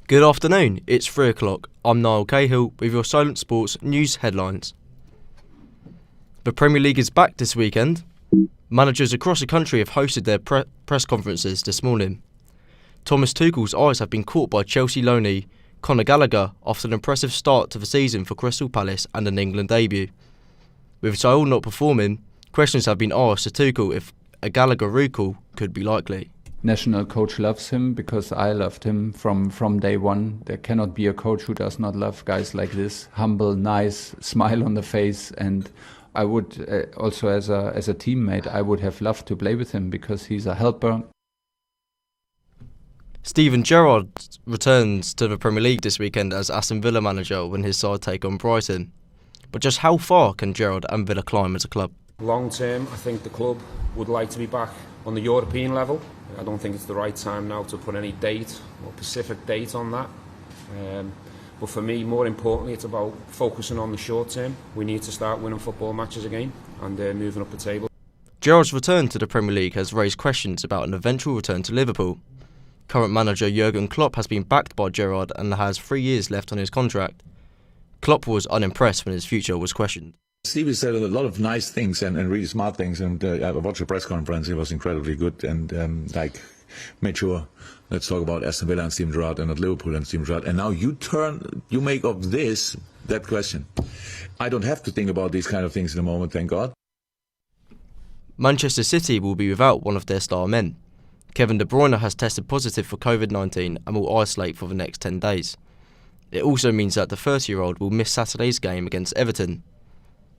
Good afternoon, it's 3 o'clock. I'm Niall Cahill with your Solent Sports news headlines. The Premier League is back this weekend. Managers across the country have hosted their press conferences this morning. Thomas Tuchel's eyes have been caught by Chelsea loanee Conor Gallagher after an impressive start to the season for Crystal Palace and an England debut. With Saul not performing, questions have been asked to Tuchel if a Gallagher recall could be likely. National coach loves him because I loved him from day one. There cannot be a coach who does not love guys like this. Humble, nice, smile on the face. And I would also as a teammate, I would have loved to play with him because he's a helper. Steven Gerrard returns to the Premier League this weekend as Aston Villa manager when his side take on Brighton. But just how far can Gerrard and Villa climb as a club? Long term, I think the club would like to be back on the European level. I don't think it's the right time now to put any date or specific date on that. But for me, more importantly, it's about focusing on the short term. We need to start winning football matches again and moving up the table. Gerrard's return to the Premier League has raised questions about an eventual return to Liverpool. Current manager Jurgen Klopp has been backed by Gerrard and has 3 years left on his contract. Klopp was unimpressed when his future was questioned. Stevie said a lot of nice things and really smart things, and I watched the press conference. It was incredibly good and made sure, let's talk about Aston Villa and Steven Gerrard and not Liverpool and Steven Gerrard. And now you make of this that question. I don't have to think about these kind of things in a moment, thank God. Manchester City will be without one of their star men. Kevin De Bruyne has tested positive for COVID-19 and will isolate for the next 10 days. It also means that the 30-year-old will miss Saturday's game against Everton,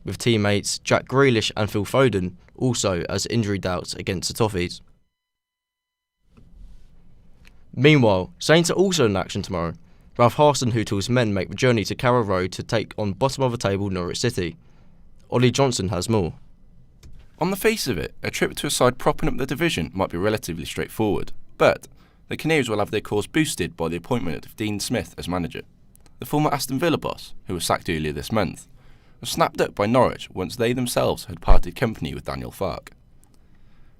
with teammates Jack Grealish and Phil Foden also as injury doubts against the Toffees. Meanwhile, Saints are also in action tomorrow. Ralph Hasenhüttl's men make the journey to Carrow Road to take on bottom of the table Norwich City. Ollie Johnson has more. On the face of it, a trip to a side propping up the division might be relatively straightforward, but the Canaries will have their cause boosted by the appointment of Dean Smith as manager. The former Aston Villa boss, who was sacked earlier this month, was snapped up by Norwich once they themselves had parted company with Daniel Farke.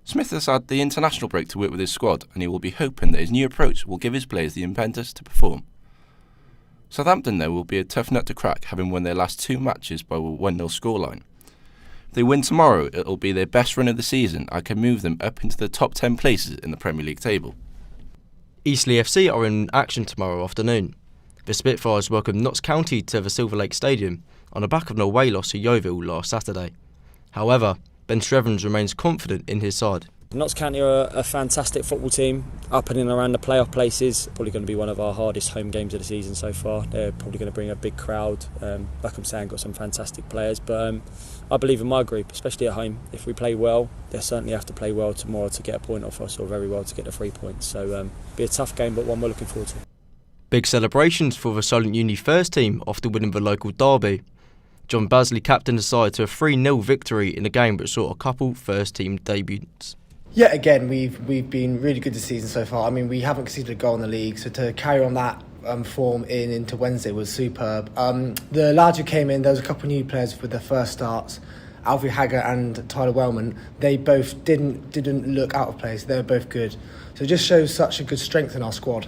Smith has had the international break to work with his squad, and he will be hoping that his new approach will give his players the impetus to perform. Southampton, though, will be a tough nut to crack, having won their last 2 matches by a 1-0 scoreline. If they win tomorrow, it will be their best run of the season and can move them up into the top 10 places in the Premier League table. Eastleigh FC are in action tomorrow afternoon. The Spitfires welcome Notts County to the Silver Lake Stadium on the back of an away loss to Yeovil last Saturday. However, Ben Strevens remains confident in his side. Notts County are a fantastic football team, up and in around the playoff places. Probably going to be one of our hardest home games of the season so far. They're probably going to bring a big crowd. Like I'm saying, got some fantastic players, but I believe in my group, especially at home. If we play well, they certainly have to play well tomorrow to get a point off us, or very well to get the 3 points. So be a tough game, but one we're looking forward to. Big celebrations for the Solent Uni first team after winning the local derby. John Basley captained the side to a 3-0 victory in a game which saw a couple first team debuts. Yeah, again, we've been really good this season so far. I mean, we haven't conceded a goal in the league, so to carry on that form into Wednesday was superb. The lads who came in, there was a couple of new players with their first starts, Alfie Haggart and Tyler Wellman. They both didn't look out of place. They were both good. So it just shows such a good strength in our squad.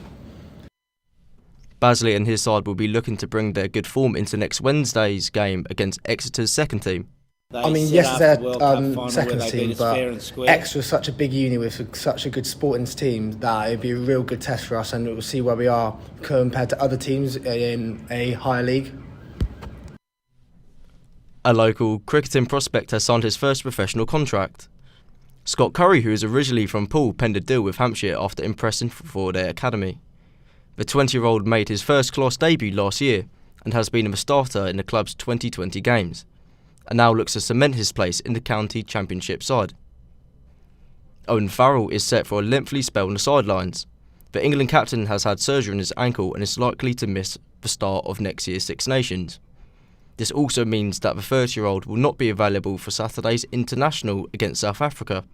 Basley and his side will be looking to bring their good form into next Wednesday's game against Exeter's second team. I mean, yes, it's their second team, but Exeter is such a big uni with such a good sporting team that it'd be a real good test for us, and we'll see where we are compared to other teams in a higher league. A local cricketing prospect has signed his first professional contract. Scott Curry, who is originally from Poole, penned a deal with Hampshire after impressing for their academy. The 20-year-old made his first-class debut last year and has been a starter in the club's 2020 games, and now looks to cement his place in the county championship side. Owen Farrell is set for a lengthy spell on the sidelines. The England captain has had surgery on his ankle and is likely to miss the start of next year's Six Nations. This also means that the 30-year-old will not be available for Saturday's international against South Africa.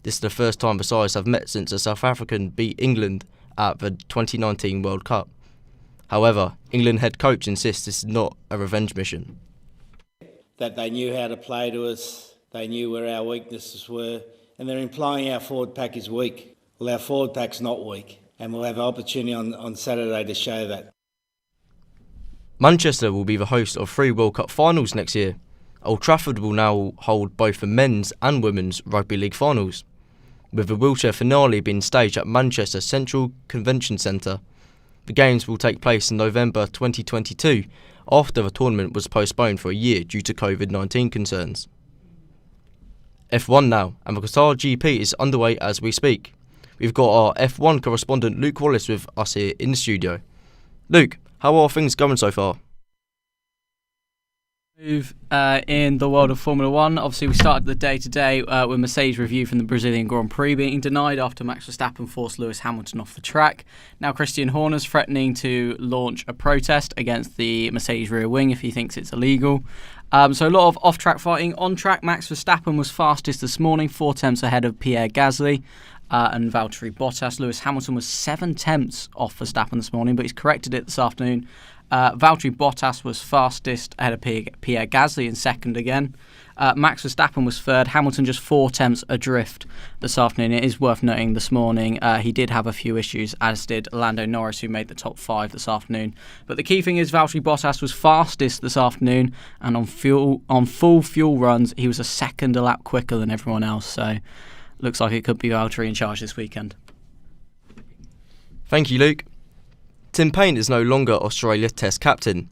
This is the first time the sides have met since the South African beat England at the 2019 World Cup. However, England head coach insists this is not a revenge mission. That they knew how to play to us, they knew where our weaknesses were, and they're implying our forward pack is weak. Well, our forward pack's not weak, and we'll have an opportunity on Saturday to show that. Manchester will be the host of 3 World Cup finals next year. Old Trafford will now hold both the men's and women's Rugby League finals, with the wheelchair finale being staged at Manchester Central Convention Centre. The games will take place in November 2022, after the tournament was postponed for a year due to COVID-19 concerns. F1 now, and the Qatar GP is underway as we speak. We've got our F1 correspondent Luke Wallace with us here in the studio. Luke, how are things going so far? Move in the world of Formula 1. Obviously, we started the day today with Mercedes review from the Brazilian Grand Prix being denied after Max Verstappen forced Lewis Hamilton off the track. Now Christian Horner's threatening to launch a protest against the Mercedes rear wing if he thinks it's illegal. So a lot of off-track fighting. On track, Max Verstappen was fastest this morning, 4 tenths ahead of Pierre Gasly and Valtteri Bottas. Lewis Hamilton was 7 tenths off Verstappen this morning, but he's corrected it this afternoon. Valtteri Bottas was fastest ahead of Pierre Gasly in second again. Max Verstappen was third. Hamilton just 4 tenths adrift this afternoon. It is worth noting this morning he did have a few issues, as did Lando Norris, who made the top 5 this afternoon. But the key thing is Valtteri Bottas was fastest this afternoon, and on full fuel runs he was a second a lap quicker than everyone else. So looks like it could be Valtteri in charge this weekend. Thank you, Luke. Tim Payne is no longer Australia's Test captain.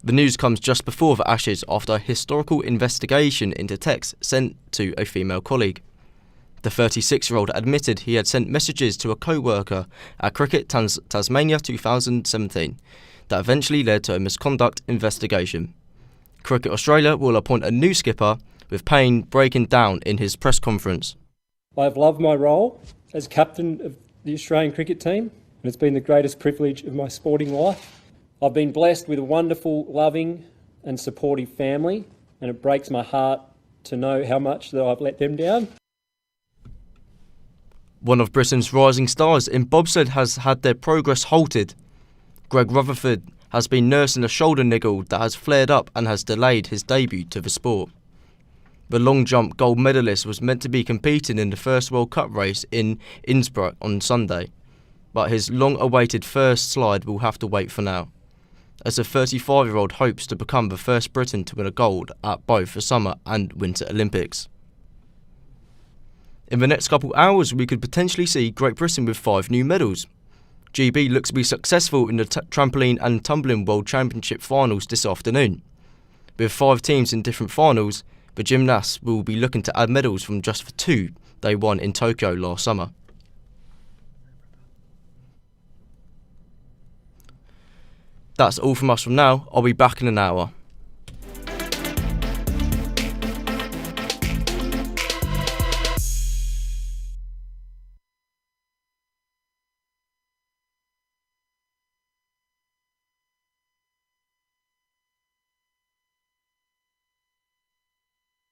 The news comes just before the Ashes after a historical investigation into texts sent to a female colleague. The 36-year-old admitted he had sent messages to a co-worker at Cricket Tasmania 2017 that eventually led to a misconduct investigation. Cricket Australia will appoint a new skipper, with Payne breaking down in his press conference. I've loved my role as captain of the Australian cricket team, and it's been the greatest privilege of my sporting life. I've been blessed with a wonderful, loving and supportive family, and it breaks my heart to know how much that I've let them down. One of Britain's rising stars in bobsled has had their progress halted. Greg Rutherford has been nursing a shoulder niggle that has flared up and has delayed his debut to the sport. The long jump gold medalist was meant to be competing in the first World Cup race in Innsbruck on Sunday, but his long-awaited first slide will have to wait for now, as the 35-year-old hopes to become the first Briton to win a gold at both the Summer and Winter Olympics. In the next couple hours, we could potentially see Great Britain with 5 new medals. GB looks to be successful in the trampoline and tumbling World Championship finals this afternoon. With 5 teams in different finals, the gymnasts will be looking to add medals from just the 2 they won in Tokyo last summer. That's all from us from now. I'll be back in an hour.